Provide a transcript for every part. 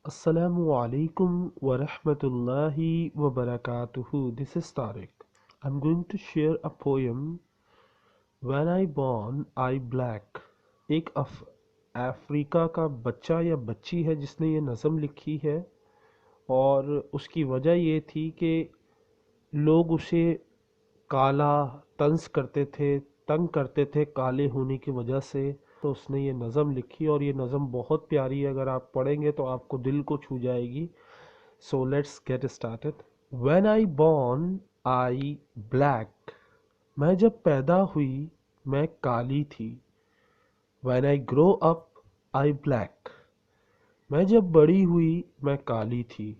Assalamu alaikum wa rahmatullahi wa barakatuhu. This is Tariq. I'm going to share a poem. When I born I black. एक Africa का बच्चा या बच्ची है जिसने ये नज़म लिखी है, और उसकी वजह ये थी कि लोग उसे काला तंज करते थे, तंग करते थे काले होने की वजह से। तो उसने ये नज़म लिखी और ये नज़म बहुत प्यारी है, अगर आप पढ़ेंगे तो आपको दिल को छू जाएगी। So let's get started. When I born I black. मैं जब पैदा हुई मैं काली थी। When I grow up I black. मैं जब बड़ी हुई मैं काली थी।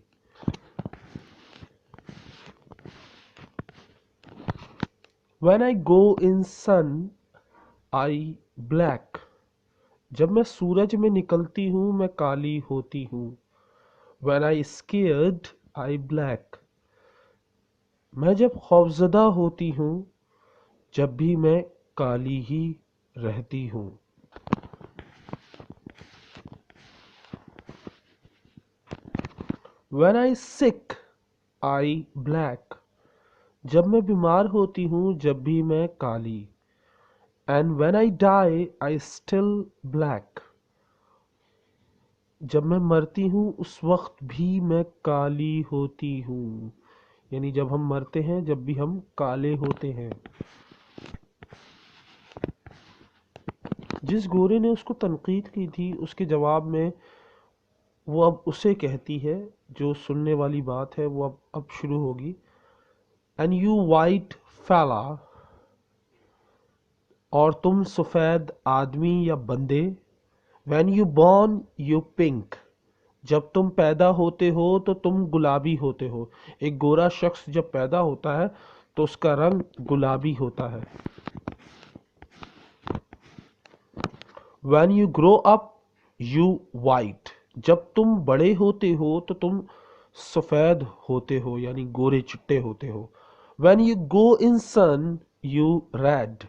When I go in sun, I black. जब मैं सूरज में निकलती हूँ मैं काली होती हूँ। When I scared, I black. मैं जब खौफज़दा होती हूँ जब भी मैं काली ही रहती हूँ। When I sick, I black. जब मैं बीमार होती हूँ जब भी मैं काली। And when I die, I still black. जब मैं मरती हूँ उस वक्त भी मैं काली होती हूँ। यानी जब हम मरते हैं, जब भी हम काले होते हैं। जिस गोरे ने उसको तनकीद की थी, उसके जवाब में वो अब उसे कहती है, जो सुनने वाली बात है वो अब शुरू होगी। एंड यू वाइट फैला, और तुम सफ़ेद आदमी या बंदे। When you born you pink, जब तुम पैदा होते हो तो तुम गुलाबी होते हो। एक गोरा शख्स जब पैदा होता है तो उसका रंग गुलाबी होता है। When you grow up you white, जब तुम बड़े होते हो तो तुम सफ़ेद होते हो, यानी गोरे चिट्टे होते हो। When you go in sun you red,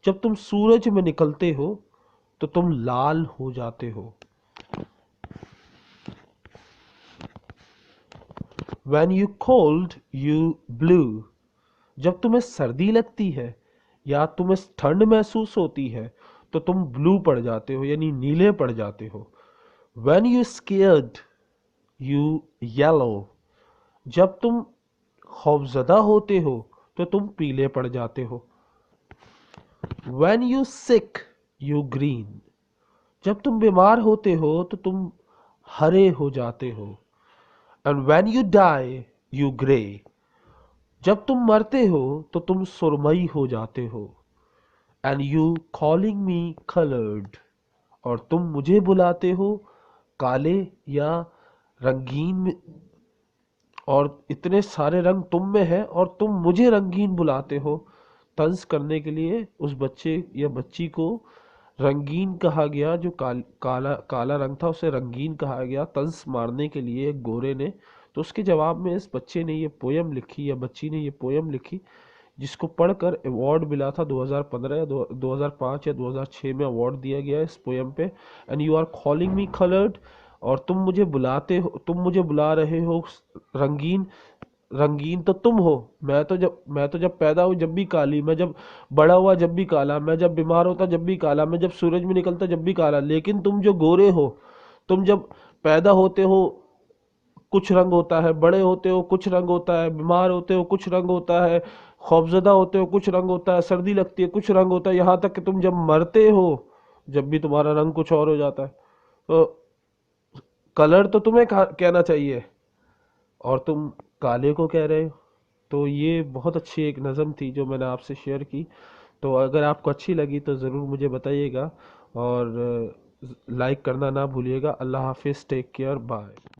जब तुम सूरज में निकलते हो तो तुम लाल हो जाते हो। When you cold you blue, जब तुम्हें सर्दी लगती है या तुम्हें ठंड महसूस होती है तो तुम ब्लू पड़ जाते हो, यानी नीले पड़ जाते हो। When you scared you yellow, जब तुम खौफज़दा होते हो तो तुम पीले पड़ जाते हो। When you sick you green, जब तुम बीमार होते हो तो तुम हरे हो जाते हो। And when you die you grey, जब तुम मरते हो तो तुम सुरमई हो जाते हो। And you calling me colored, और तुम मुझे बुलाते हो काले या रंगीन, और इतने सारे रंग तुम में है और तुम मुझे रंगीन बुलाते हो। तंज करने के लिए उस बच्चे या बच्ची को रंगीन कहा गया, जो काला रंग था उसे रंगीन कहा गया तंज मारने के लिए एक गोरे ने। तो उसके जवाब में इस बच्चे ने ये पोयम लिखी, या बच्ची ने ये पोयम लिखी, जिसको पढ़कर अवार्ड मिला था 2015 या 2005 या 2006 में अवार्ड दिया गया इस पोयम पे। And you are calling me coloured, और तुम मुझे बुलाते हो, तुम मुझे बुला रहे हो रंगीन। रंगीन तो तुम हो, मैं तो जब पैदा हुई जब भी काली, मैं जब बड़ा हुआ जब भी काला, मैं जब बीमार होता जब भी काला, मैं जब सूरज में निकलता जब भी काला। लेकिन तुम जो गोरे हो, तुम जब पैदा होते हो कुछ रंग होता है, बड़े होते हो कुछ रंग होता है, बीमार होते हो कुछ रंग होता है, खौफजदा होते हो कुछ रंग होता है, सर्दी लगती है कुछ रंग होता है, यहाँ तक कि तुम जब मरते हो जब भी तुम्हारा रंग कुछ और हो जाता है। तो कलर तो तुम्हें कहना चाहिए और तुम काले को कह रहे हो। तो ये बहुत अच्छी एक नज़म थी जो मैंने आपसे शेयर की। तो अगर आपको अच्छी लगी तो ज़रूर मुझे बताइएगा, और लाइक करना ना भूलिएगा। अल्लाह हाफिज़, टेक केयर, बाय।